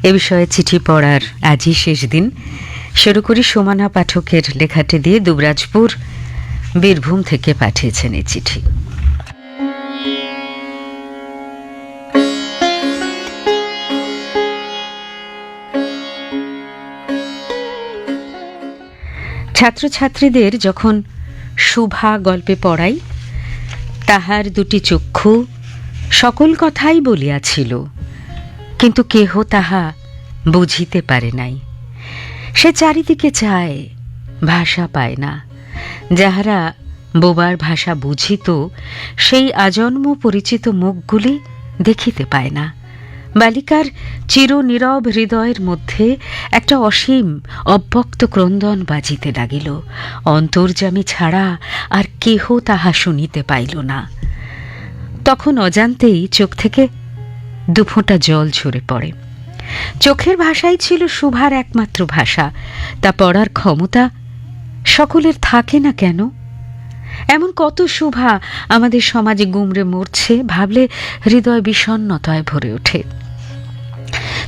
এ বিষয়ে চিঠি পড়ার আজই শেষ দিন। শুরু করি সুমনা পাঠকের লেখাটি দিয়ে। দুবরাজপুর বীরভূম থেকে পাঠিয়েছেন এই চিঠি। ছাত্রছাত্রীদের যখন শুভা গল্পে পড়াই, তাহার দুটি চক্ষু সকল কথাই বলিয়াছিল, কিন্তু কেহ তাহা বুঝিতে পারে নাই। সে চারিদিকে চায়, ভাষা পায় না। যাহারা বোবার ভাষা বুঝিত, সেই আজন্ম পরিচিত মুখগুলি দেখিতে পায় না। বালিকার চিরনীরব হৃদয়ের মধ্যে একটা অসীম অব্যক্ত ক্রন্দন বাজিতে লাগিল। অন্তর্যামী ছাড়া আর কেহ তাহা শুনিতে পাইল না। তখন অজান্তেই চোখ থেকে দুফোঁটা জল ঝরে পড়ে। চোখের ভাষাই ছিল শুভার একমাত্র ভাষা। তা পড়ার ক্ষমতা সকলের থাকে না কেন? এমন কত শুভা আমাদের সমাজে গুমরে মরছে, ভাবলে হৃদয় বিষণ্ণতায় ভরে ওঠে।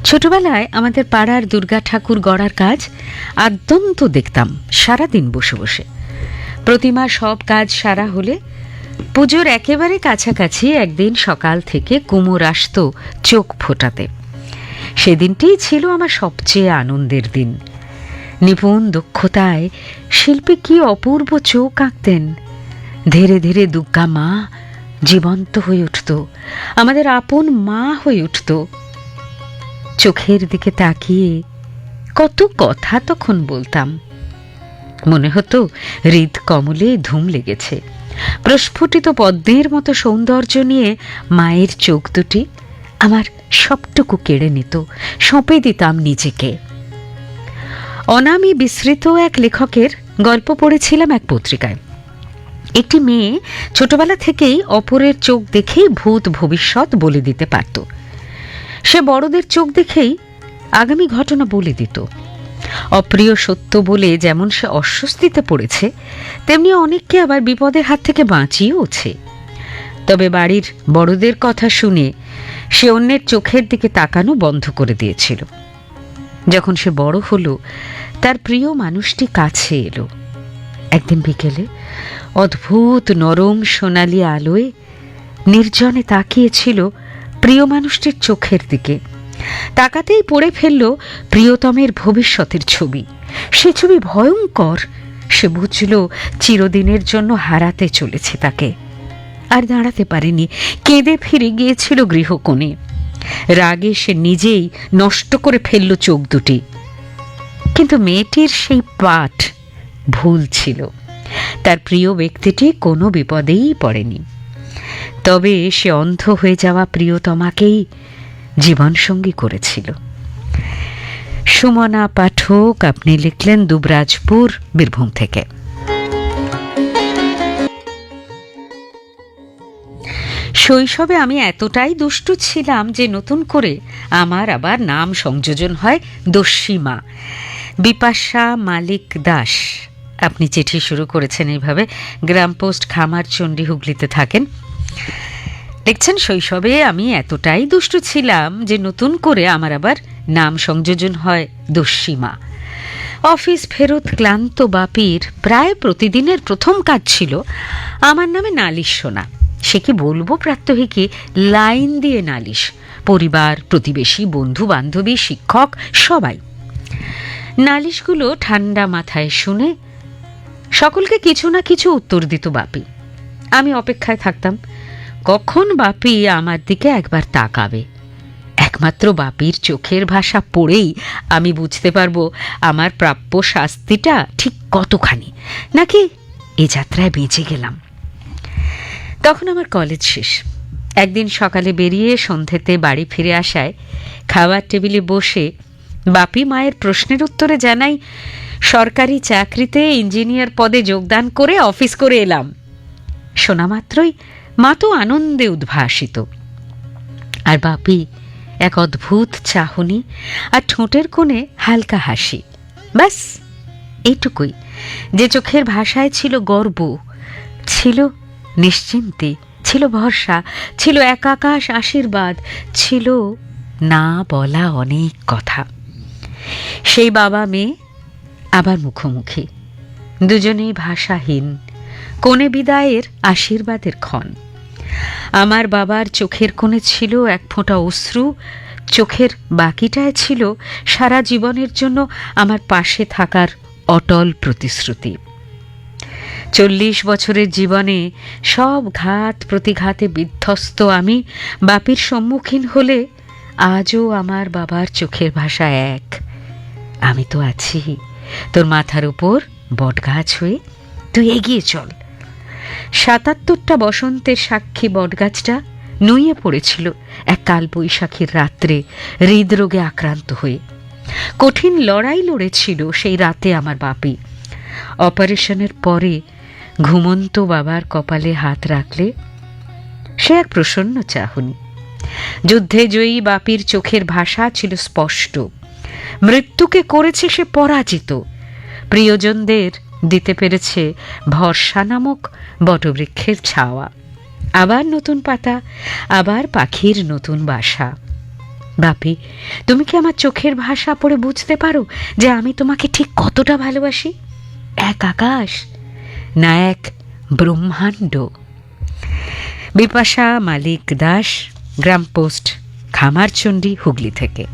ছোটবেলায় আমাদের পাড়ার দুর্গা ঠাকুর গড়ার কাজ আদ্যন্ত দেখতাম সারাদিন বসে বসে। প্রতিমা সব কাজ সারা হলে পুজোর একেবারে কাছাকাছি একদিন সকাল থেকে কুমোর আসত চোখ ফোটাতে। সেদিনটিই ছিল আমার সবচেয়ে আনন্দের দিন। নিপুণ দক্ষতায় শিল্পী কি অপূর্ব চোখ আঁকতেন। ধীরে ধীরে দুর্গা মা জীবন্ত হয়ে উঠত, আমাদের আপন মা হয়ে উঠত। চোখের দিকে তাকিয়ে কত কথা তখন বলতাম। মনে হতো হৃদ কমলে ধুম লেগেছে। প্রস্ফুটিত পদ্মের মতো সৌন্দর্য নিয়ে মায়ের চোখ দুটি আমার সবটুকু কেড়ে নিত, সঁপে দিতাম নিজেকে। অনামী বিস্মৃত এক লেখকের গল্প পড়েছিলাম এক পত্রিকায়। একটি মেয়ে ছোটবেলা থেকেই অপরের চোখ দেখেই ভূত ভবিষ্যৎ বলে দিতে পারত। সে বড়দের চোখ দেখেই আগামী ঘটনা বলে দিত। অপ্রিয় সত্য বলে যেমন সে অস্বস্তিতে পড়েছে, তেমনি অনেককে আবার বিপদের হাত থেকে বাঁচিয়েওছে। তবে বাড়ির বড়দের কথা শুনে সে অন্যের চোখের দিকে তাকানো বন্ধ করে দিয়েছিল। যখন সে বড় হলো, তার প্রিয় মানুষটি কাছে এলো। একদিন বিকেলে অদ্ভুত নরম সোনালি আলোয় নির্জনে তাকিয়েছিল প্রিয় মানুষটির চোখের দিকে। তাকাতেই পড়ে ফেলল প্রিয়তমের ভবিষ্যতের ছবি। সে ছবি ভয়ঙ্কর। সে বুঝল চিরদিনের জন্য হারাতে চলেছে তাকে। আর দাঁড়াতে পারেনি, কেঁদে ফিরে গিয়েছিল গৃহকোণে। রাগে সে নিজেই নষ্ট করে ফেলল চোখ দুটি। কিন্তু মেয়েটির সেই পাঠ ভুল ছিল। তার প্রিয় ব্যক্তিটি কোনো বিপদেই পড়েনি। তবে সে অন্ধ হয়ে যাওয়া প্রিয়তমাকেই জীবনসঙ্গী করেছিল। সুমনা পাঠক, আপনি লিখলেন দুবরাজপুর বীরভূম থেকে। শৈশবে আমি এতটাই দুষ্টু ছিলাম যে নতুন করে আমার আবার নাম সংযোজন হয় দস্যিমা। বিপাশা মালিক দাস। আপনি চিঠি শুরু করেছেন এইভাবে। গ্রাম পোস্ট খামারচণ্ডী, হুগলিতে থাকেন। দেখছেন, শৈশবে আমি এতটাই দুষ্টু ছিলাম যে নতুন করে আমার আবার নাম সংযোজন হয় দস্যিমা। অফিস ফেরত ক্লান্ত বাপির প্রায় প্রতিদিনের প্রথম কাজ ছিল আমার নামে নালিশ শোনা। সে কি বলবো, প্রাত্যহিকী লাইন দিয়ে নালিশ। পরিবার, প্রতিবেশী, বন্ধু বান্ধবী, শিক্ষক সবাই। নালিশগুলো ঠান্ডা মাথায় শুনে সকলকে কিছু না কিছু উত্তর দিত বাপি। আমি অপেক্ষায় থাকতাম কখন বাপি আমার দিকে একবার তাকাবে। একমাত্র বাপির চোখের ভাষা পড়েই আমি বুঝতে পারবো আমার প্রাপ্য শাস্তিটা ঠিক কতখানি, নাকি এ যাত্রায় বেঁচে গেলাম। তখন আমার কলেজ শেষ। একদিন সকালে বেরিয়ে সন্ধ্যেতে বাড়ি ফিরে আসায় খাওয়ার টেবিলে বসে বাপি মায়ের প্রশ্নের উত্তরে জানাই, সরকারি চাকরিতে ইঞ্জিনিয়ার পদে যোগদান করে অফিস করে এলাম। শোনা মাত্রই মা তো আনন্দে উদ্ভাসিত, আর বাপি এক অদ্ভুত চাহনি আর ঠোঁটের কোণে হালকা হাসি। ব্যাস এইটুকুই। যে চোখের ভাষায় ছিল গর্ব, ছিল নিশ্চিন্তি, ছিল ভরসা, ছিল এক আকাশ আশীর্বাদ, ছিল না বলা অনেক কথা। সেই বাবা মেয়ে আবার মুখোমুখি, দুজনেই ভাষাহীন, কোণে বিদায়ের আশীর্বাদের ক্ষণ। আমার বাবার চোখের কোণে ছিল এক ফোঁটা অশ্রু, চোখের বাকিটায় ছিল সারা জীবনের জন্য আমার পাশে থাকার অটল প্রতিশ্রুতি। 40 বছরের জীবনে সব ঘাত প্রতিঘাতে বিধ্বস্ত আমি বাপির সম্মুখীন হলে আজও আমার বাবার চোখের ভাষা এক, আমি তো আছি তোর মাথার উপর বটগাছ হয়ে, তুই এগিয়ে চল। 77টা বসন্তের সাক্ষী বটগাছটা নুয়ে পড়েছিল এক কালবৈশাখীর রাত্রে হৃদরোগে আক্রান্ত হয়ে। কঠিন লড়াই লড়েছিল সেই রাতে আমার বাপি। অপারেশনের পরে ঘুমন্ত বাবার কপালে হাত রাখলে সে এক প্রসন্ন চাহনি। যুদ্ধে জয়ী বাপির চোখের ভাষা ছিল স্পষ্ট, মৃত্যুকে করেছে সে পরাজিত, প্রিয়জনদের দিতে পেরেছে ভরসা নামক বটবৃক্ষের ছাওয়া। আবার নতুন পাতা, আবার পাখির নতুন বাসা। বাপি, তুমি কি আমার চোখের ভাষা পড়ে বুঝতে পারো যে আমি তোমাকে ঠিক কতটা ভালোবাসি? এক আকাশ না এক ব্রহ্মাণ্ড। বিপাশা মালিক দাস, গ্রাম পোস্ট, খামারচণ্ডী, হুগলি থেকে।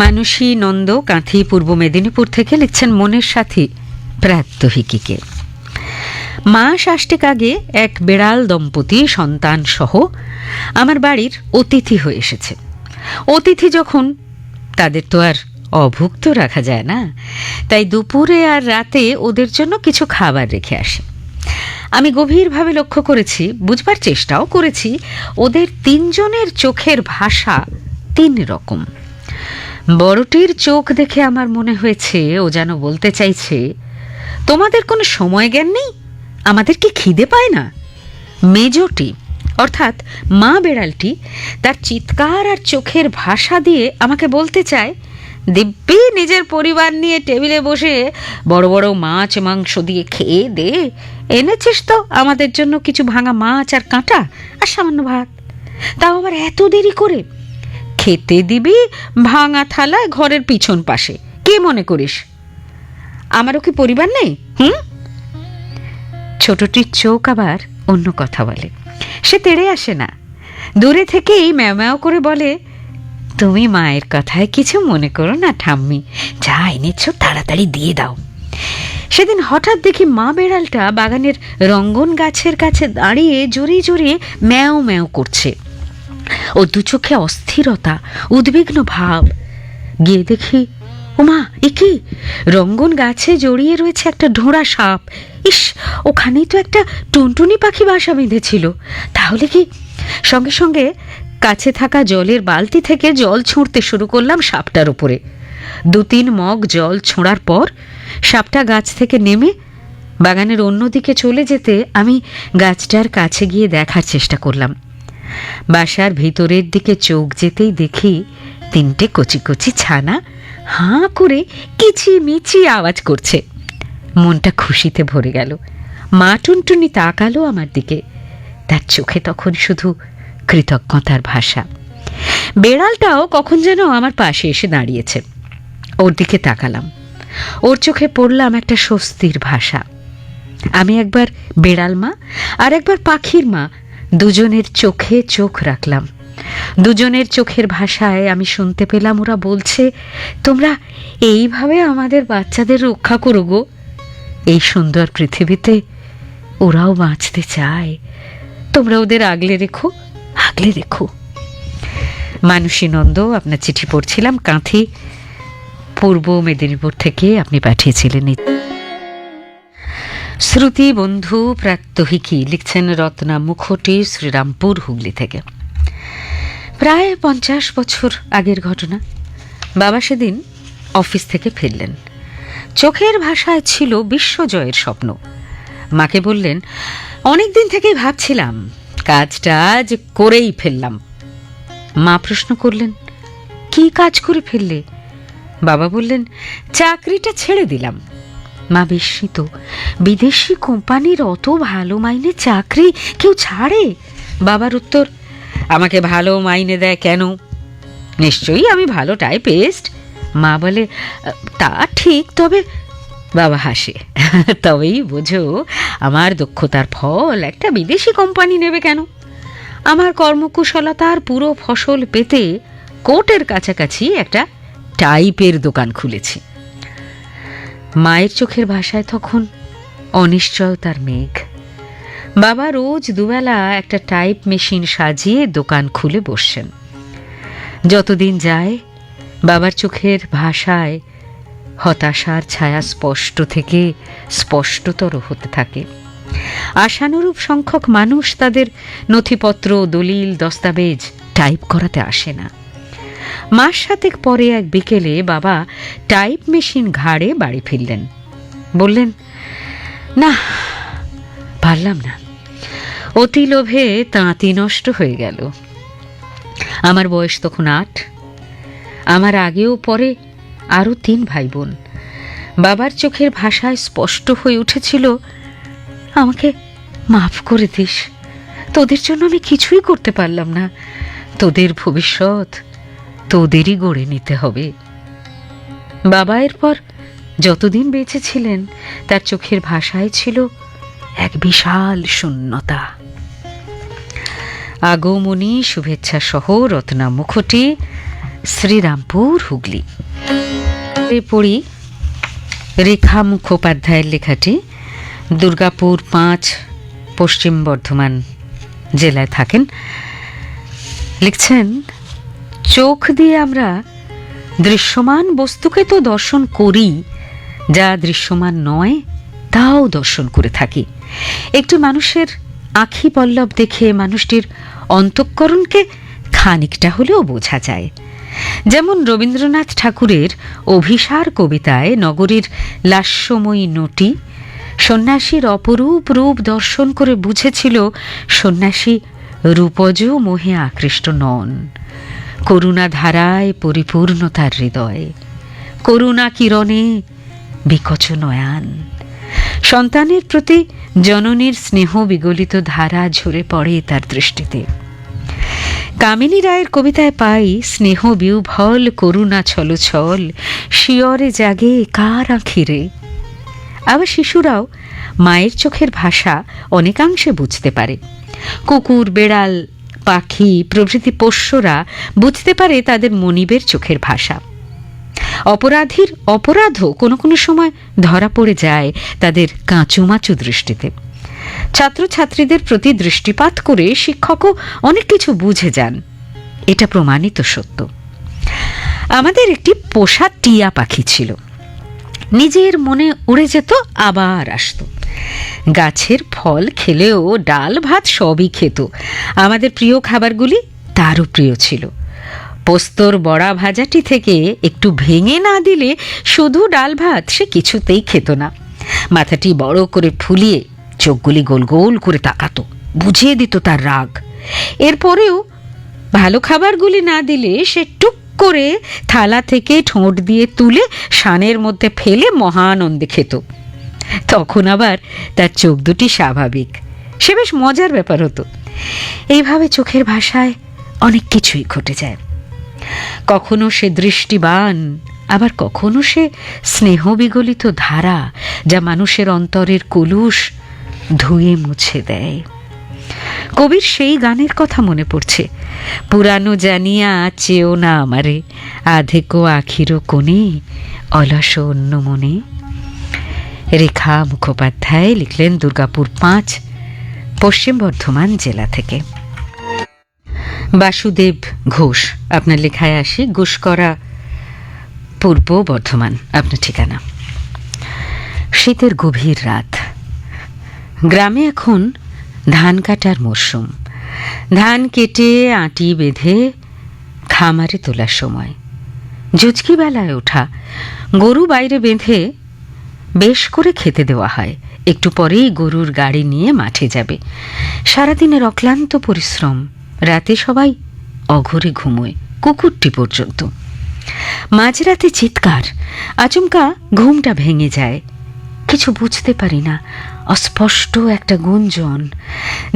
মানসী নন্দ কাঁথি, পূর্ব মেদিনীপুর থেকে লিখছেন মনের সাথী প্রাত্যহিকীকে। মাস 8 আগে এক বেড়াল দম্পতি সন্তান সহ আমার বাড়ির অতিথি হয়ে এসেছে। অতিথি যখন, তাদের তো আর অভুক্ত রাখা যায় না, তাই দুপুরে আর রাতে ওদের জন্য কিছু খাবার রেখে আসে। আমি গভীরভাবে লক্ষ্য করেছি, বুঝবার চেষ্টাও করেছি, ওদের 3 জনের চোখের ভাষা 3 রকম। বড়টির চোখ দেখে আমার মনে হয়েছে ও যেন বলতে চাইছে, তোমাদের কোনো সময় জ্ঞান নেই, আমাদের কি খিদে পায় না? মেজটি অর্থাৎ মা বেড়ালটি তার চিৎকার আর চোখের ভাষা দিয়ে আমাকে বলতে চায়, দিব্যি নিজের পরিবার নিয়ে টেবিলে বসে বড় বড় মাছ মাংস দিয়ে খেয়ে দে, এনেছিস তো আমাদের জন্য কিছু ভাঙা মাছ আর কাঁটা আর সামান্য ভাত, তাও আবার এত দেরি করে। খেতে দিবি ভাঙা থালায় ঘরের পিছন পাশে, কে মনে করিস আমারও কি পরিবার নেই? ছোটটির চোখ আবার অন্য কথা বলে, সে তেড়ে আসে না, দূরে থেকেই ম্যাও ম্যাও করে বলে, তুমি মায়ের কথায় কিছু মনে করো না ঠাম্মি, যা এনেছ তাড়াতাড়ি দিয়ে দাও। সেদিন হঠাৎ দেখি মা বেড়ালটা বাগানের রঙ্গন গাছের কাছে দাঁড়িয়ে জোরে জোরে ম্যাও ম্যাও করছে। ও দু চোখে অস্থিরতা, উদ্বিগ্ন ভাব। গিয়ে দেখি, ওমা এ কি, রঙ্গন গাছে জড়িয়ে রয়েছে একটা ঢোঁড়া সাপ। ইস, ওখানেই তো একটা টুনটুনি পাখি বাসা বেঁধেছিল। তাহলে কি? সঙ্গে সঙ্গে কাছে থাকা জলের বালতি থেকে জল ছুঁড়তে শুরু করলাম সাপটার উপরে। 2-3 মগ জল ছোঁড়ার পর সাপটা গাছ থেকে নেমে বাগানের অন্যদিকে চলে যেতে আমি গাছটার কাছে গিয়ে দেখার চেষ্টা করলাম। বাসার ভিতরের দিকে চোখ যেতেই দেখি 3টে কচি কচি ছানা হাঁ করে কিচিমিচি আওয়াজ করছে। মনটা খুশিতে ভরে গেল। মা টুনটুনি তাকালো আমার দিকে, তার চোখে তখন শুধু কৃতজ্ঞতার ভাষা। বেড়ালটাও কখন যেন আমার পাশে এসে দাঁড়িয়েছে, ওর দিকে তাকালাম, ওর চোখে পড়লাম একটা স্বস্তির ভাষা। আমি একবার বেড়াল মা আর একবার পাখির মা, দুজনের চোখে চোখ রাখলাম। দুজনের চোখের ভাষায় আমি শুনতে পেলাম ওরা বলছে, তোমরা এইভাবে আমাদের বাচ্চাদের রক্ষা করো গো, এই সুন্দর পৃথিবীতে ওরাও বাঁচতে চায়, তোমরা ওদের আগলে রেখো, আগলে রেখো। মানসী নন্দ, আপনার চিঠি পড়ছিলাম কাঁথি, পূর্ব মেদিনীপুর থেকে আপনি পাঠিয়েছিলেন। শ্রুতি বন্ধু প্রাত্যহিকী লিখছেন রত্না মুখোটি, শ্রীরামপুর, হুগলি থেকে। প্রায় 50 বছর আগের ঘটনা। বাবা সেদিন অফিস থেকে ফিরলেন। চোখের ভাষায় ছিল বিশ্বজয়ের স্বপ্ন। মাকে বললেন, অনেকদিন থেকেই ভাবছিলাম কাজটা আজ করেই ফেললাম। মা প্রশ্ন করলেন, কি কাজ করে ফেললে? বাবা বললেন, চাকরিটা ছেড়ে দিলাম। মা বিস্মিত, বিদেশি কোম্পানির অত ভালো মাইনে চাকরি কেউ ছাড়ে? বাবার উত্তর, আমাকে ভালো মাইনে দেয় কেন? নিশ্চয়ই আমি ভালো টাইপিস্ট। মা বলে, তা ঠিক, তবে। বাবা হাসে, তবেই বোঝো আমার দক্ষতার ফল একটা বিদেশি কোম্পানি নেবে কেন? আমার কর্মকুশলতার পুরো ফসল পেতে কোর্টের কাছাকাছি একটা টাইপের দোকান খুলেছি। মায়ের চোখের ভাষায় তখন অনিশ্চয়তার মেঘ। বাবা রোজ দুবেলা একটা টাইপ মেশিন সাজিয়ে দোকান খুলে বসছেন। যতদিন যায় বাবার চোখের ভাষায় হতাশার ছায়া স্পষ্ট থেকে স্পষ্টতর হতে থাকে। আশানুরূপ সংখ্যক মানুষ তাদের নথিপত্র, দলিল, দস্তাবেজ টাইপ করাতে আসে না। মাস সাতেক পরে এক বিকেলে বাবা টাইপ মেশিন ঘাড়ে বাড়ি ফিরলেন। বললেন, না, পারলাম না। অতি লোভে তাঁতি নষ্ট হয়ে গেল। আমার বয়স তখন 8। আমার আগেও পরে আরও 3 ভাই বোন। বাবার চোখের ভাষায় স্পষ্ট হয়ে উঠেছিল, আমাকে মাফ করে দিস, তোদের জন্য আমি কিছুই করতে পারলাম না। তোদের ভবিষ্যৎ তোদেরই গড়ে নিতে হবে। বাবা এরপর যতদিন বেঁচে ছিলেন তার চোখের ভাষায় ছিল এক বিশাল শূন্যতা। আগমনী শুভেচ্ছা সহ রত্না মুখোটি, শ্রীরামপুর, হুগলি। পড়ি রেখা মুখোপাধ্যায়ের লেখাটি। দুর্গাপুর 5, পশ্চিম বর্ধমান জেলায় থাকেন। লিখছেন, চোখ দিয়ে আমরা দৃশ্যমান বস্তুকে তো দর্শন করি, যা দৃশ্যমান নয় তাও দর্শন করে থাকি। একটি মানুষের আখি পল্লব দেখে মানুষটির অন্তঃকরণকে খানিকটা হলেও বোঝা যায়। যেমন রবীন্দ্রনাথ ঠাকুরের অভিসার কবিতায় নগরীর লাস্যময়ী নটি সন্ন্যাসীর অপরূপ রূপ দর্শন করে বুঝেছিল সন্ন্যাসী রূপজ মোহে আকৃষ্ট নন। করুণা ধারায় পরিপূর্ণ তার হৃদয়, করুণা কিরণে বিকচ নয়ান। সন্তানের প্রতি জননীর স্নেহ বিগলিত ধারা ঝরে পড়ে তার দৃষ্টিতে। কামিনী রায়ের কবিতায় পাই স্নেহ বিউভল করুণা ছলছল, শিয়রে জাগে কার আখিরে। আবার শিশুরাও মায়ের চোখের ভাষা অনেকাংশে বুঝতে পারে। কুকুর, বেড়াল, পাখি প্রভৃতি পোষ্যরা বুঝতে পারে তাদের মনিবের চোখের ভাষা। অপরাধীর অপরাধও কোনো কোনো সময় ধরা পড়ে যায় তাদের কাঁচুমাচু দৃষ্টিতে। ছাত্রছাত্রীদের প্রতি দৃষ্টিপাত করে শিক্ষকও অনেক কিছু বুঝে যান, এটা প্রমাণিত সত্য। আমাদের একটি পোষা টিয়া পাখি ছিল। নিজের মনে উড়ে যেত, আবার আসতো। গাছের ফল খেলেও ডাল ভাত সবই খেত। আমাদের প্রিয় খাবারগুলি তারও প্রিয় ছিল। পোস্তর বড়া ভাজাটি থেকে একটু ভেঙে না দিলে শুধু ডাল ভাত সে কিছুতেই খেত না। মাথাটি বড় করে ফুলিয়ে চোখগুলি গোল গোল করে তাকাতো, বুঝিয়ে দিত তার রাগ। এরপরেও ভালো খাবারগুলি না দিলে সে টুক করে থালা থেকে ঠোঁট দিয়ে তুলে শানের মধ্যে ফেলে মহানন্দে খেত। তখন আবার তার চোখ দুটি স্বাভাবিক। সে বেশ মজার ব্যাপার হতো। এইভাবে চোখের ভাষায় অনেক কিছুই ঘটে যায়। কখনো সে দৃষ্টিবান, আবার কখনো সে স্নেহ বিগলিত ধারা, যা মানুষের অন্তরের কলুষ ধুয়ে মুছে দেয়। কবির সেই গানের কথা মনে পড়ছে, পুরানো জানিয়া চেও না আমারে, আধেকো আখিরো কোণে অলস অন্য মনে। রেখা মুখোপাধ্যায় লিখলেন দুর্গাপুর 5, পশ্চিম বর্ধমান জেলা থেকে। বাসুদেব ঘোষ, আপনার লেখায় আসি, গুসকরা, পূর্ব বর্ধমান আপনার ঠিকানা। শীতের গভীর রাত। গ্রামে এখন ধান কাটার মরশুম। ধান কেটে আঁটি বেঁধে খামারে তোলার সময়। জুচকি বেলায় ওঠা গরু বাইরে বেঁধে বেশ করে খেতে দেওয়া হয়। একটু পরেই গরুর গাড়ি নিয়ে মাঠে যাবে। সারাদিনের অক্লান্ত পরিশ্রম। রাতে সবাই অঘরে ঘুমোয়, কুকুরটি পর্যন্ত। মাঝরাতে চিৎকার, আচমকা ঘুমটা ভেঙে যায়। কিছু বুঝতে পারি না, অস্পষ্ট একটা গুঞ্জন।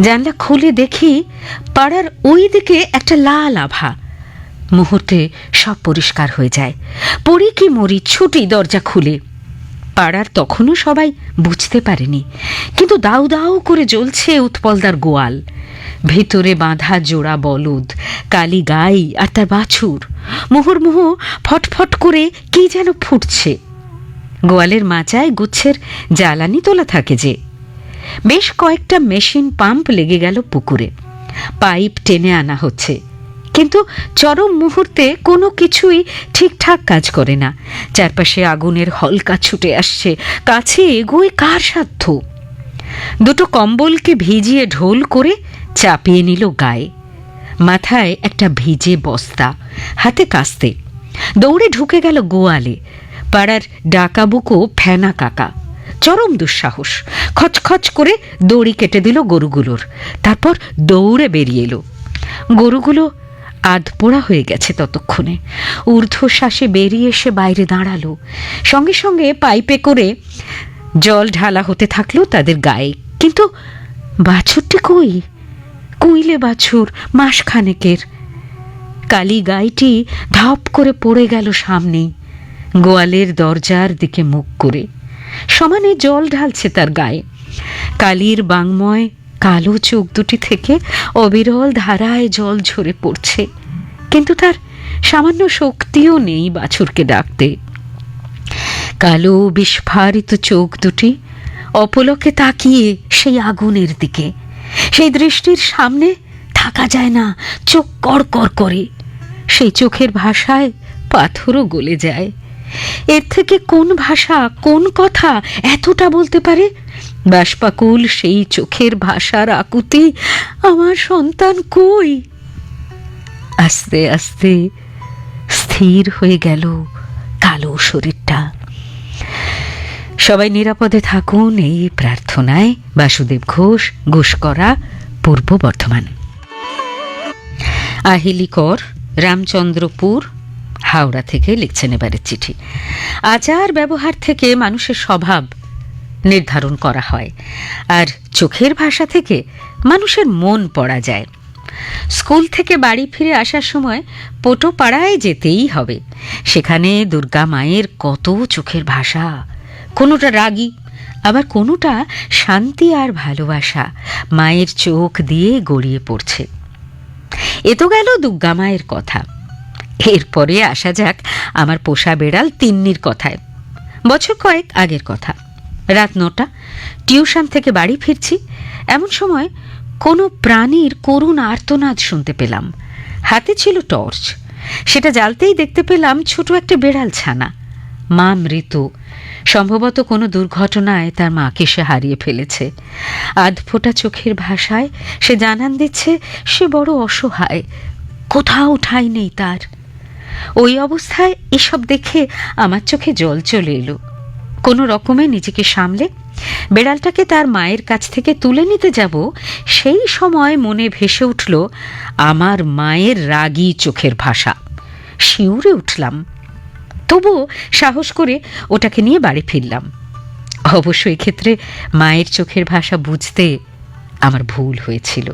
জানলা খুলে দেখি পাড়ার ওই দিকে একটা লাল আভা। মুহূর্তে সব পরিষ্কার হয়ে যায়। পড়ি কি মরি, ছুটি দরজা খুলে। পাড়ার তখনও সবাই বুঝতে পারেনি, কিন্তু দাউ দাউ করে জ্বলছে উৎপলদার গোয়াল। ভেতরে বাঁধা জোড়া বলদ, কালী গাই আর তার বাছুর। মুহুর্মুহু ফটফট করে কি যেন ফুটছে। গোয়ালের মাচায় গুচ্ছের জ্বালানি তোলা থাকে যে। বেশ কয়েকটা মেশিন পাম্প লেগে গেল পুকুরে। পাইপ টেনে আনা হচ্ছে, কিন্তু চরম মুহূর্তে কোনো কিছুই ঠিকঠাক কাজ করে না। চারপাশে আগুনের হলকা ছুটে আসছে, কাছে এগোয় কার সাধ্য। দুটো কম্বলকে ভিজিয়ে ঢোল করে চাপিয়ে নিল গায়ে। মাথায় একটা ভিজে বস্তা, হাতে কাস্তে। দৌড়ে ঢুকে গেল গোয়ালে। পাড়ার ডাকাবুকো ফেনা কাকা, চরম দুঃসাহস, খচখচ করে দড়ি কেটে দিল গরুগুলোর। তারপর দৌড়ে বেরিয়ে এলো। গরুগুলো আধপোড়া হয়ে গেছে ততক্ষণে। ঊর্ধ্বশ্বাসে বেরিয়ে এসে বাইরে দাঁড়ালো। সঙ্গে সঙ্গে পাইপে করে জল ঢালা হতে থাকলো তাদের গায়ে। কিন্তু বাছুরটি কই? কুইলে বাছুর, মাসখানেকের। কালী গাইটি ধপ করে পড়ে গেল সামনেই, গোয়ালের দরজার দিকে মুখ করে। সমানে জল ঢালছে তার গায়ে। কালীর বাংময় কালো চোখ দুটি থেকে অবিরল ধারায় জল ঝরে পড়ছে, কিন্তু তার সামান্য শক্তিও নেই বাছুরকে ডাকতে। কালো বিস্ফারিত চোখ দুটি অপলকে তাকিয়ে সেই আগুনের দিকে। সেই দৃষ্টির সামনে থাকা যায় না, চোখ কড়কড় করে। সেই চোখের ভাষায় পাথরও গলে যায়। এর থেকে কোন ভাষা, কোন কথা এতটা বলতে পারে? বাষ্পাকুল সেই চোখের ভাষার আকুতি, আমার সন্তান কই? আস্তে আস্তে স্থির হয়ে গেল কালো শরীরটা। সবাই নিরাপদে থাকুন এই প্রার্থনায়। বাসুদেব ঘোষ, ঘোষকরা, পূর্ব বর্ধমান। আহিলিকর, রামচন্দ্রপুর, হাওড়া থেকে লিখছেন এবারের চিঠি। আচার ব্যবহার থেকে মানুষের স্বভাব নির্ধারণ করা হয়, আর চোখের ভাষা থেকে মানুষের মন পড়া যায়। স্কুল থেকে বাড়ি ফিরে আসার সময় পোটোপাড়ায় যেতেই হবে। সেখানে দুর্গা মায়ের কত চোখের ভাষা, কোনোটা রাগী, আবার কোনোটা শান্তি আর ভালোবাসা মায়ের চোখ দিয়ে গড়িয়ে পড়ছে। এ তো গেল দুর্গা মায়ের কথা। এরপরে আসা যাক আমার পোষা বেড়াল তিন্নির কথায়। বছর কয়েক আগের কথা। রাত 9টা, টিউশন থেকে বাড়ি ফিরছি। এমন সময় কোনো প্রাণীর করুণ আর্তনাদ শুনতে পেলাম। হাতে ছিল টর্চ। সেটা জ্বালতেই দেখতে পেলাম ছোট একটা বেড়াল ছানা। মা মৃত, সম্ভবত কোনো দুর্ঘটনায় তার মাকে সে হারিয়ে ফেলেছে। আধফোটা চোখের ভাষায় সে জানান দিচ্ছে সে বড় অসহায়, কোথাও ঠাঁই নেই তার। ওই অবস্থায় এসব দেখে আমার চোখে জল চলে এলো। কোনো রকমে নিজেকে সামলে বেড়ালটাকে তার মায়ের কাছ থেকে তুলে নিতে যাব, সেই সময় মনে ভেসে উঠল আমার মায়ের রাগী চোখের ভাষা। শিউরে উঠলাম, তবুও সাহস করে ওটাকে নিয়ে বাড়ি ফিরলাম। অবশ্য এক্ষেত্রে মায়ের চোখের ভাষা বুঝতে আমার ভুল হয়েছিল,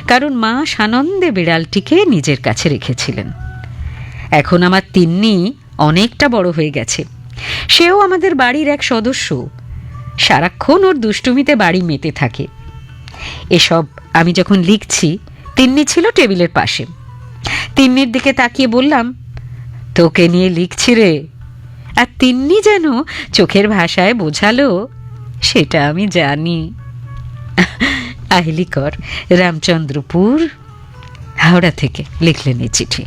কারণ মা সানন্দে বিড়ালটিকে নিজের কাছে রেখেছিলেন। এখন আমার তিন্নি অনেকটা বড় হয়ে গেছে, সেও আমাদের বাড়ির এক সদস্য। সারাক্ষণ ওর দুষ্টুমিতে বাড়ি মেতে থাকে। এসব আমি যখন লিখছি, তিন্নি ছিল টেবিলের পাশে। তিন্নির দিকে তাকিয়ে বললাম, তোকে নিয়ে লিখছি রে। আর তিন্নি যেন চোখের ভাষায় বোঝালো, সেটা আমি জানি। আহিলিকর, রামচন্দ্রপুর, হাওড়া থেকে লিখলেন এই চিঠি।